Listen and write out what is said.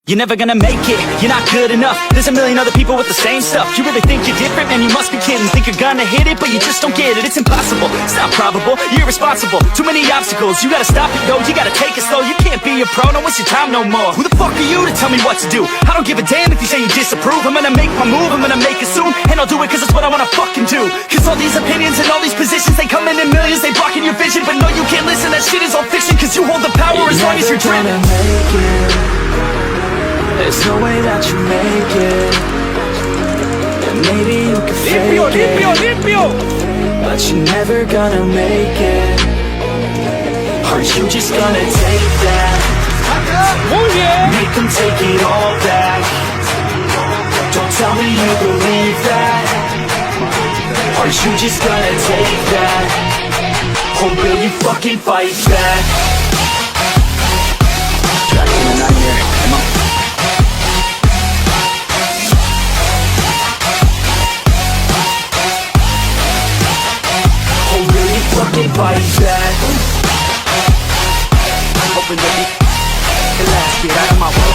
You're never gonna make it, you're not good enough. There's a million other people with the same stuff. You really think you're different? Man, you must be kidding. Think you're gonna hit it, but you just don't get it. It's impossible, it's not probable, you're irresponsible. Too many obstacles, you gotta stop it, yo. You gotta take it slow, you can't be a pro. Don't waste your time no more. Who the fuck are you to tell me what to do? I don't give a damn if you say you disapprove. I'm gonna make my move, I'm gonna make it soon. And I'll do it cause it's what I wanna fucking do. Cause all these opinions and all these positions, they come in millions, they blocking your vision. But no, you can't listen, that shit is all fiction. Cause you hold the power as long as you're driven. There's no way that you make it. And maybe you can fake it, but you're never gonna make it. Are you just gonna take that? Make them take it all back. Don't tell me you believe that. Are you just gonna take that? Or will you fucking fight back? Track in the night here, come on. Fight back. I'm hoping that the last get out of my way.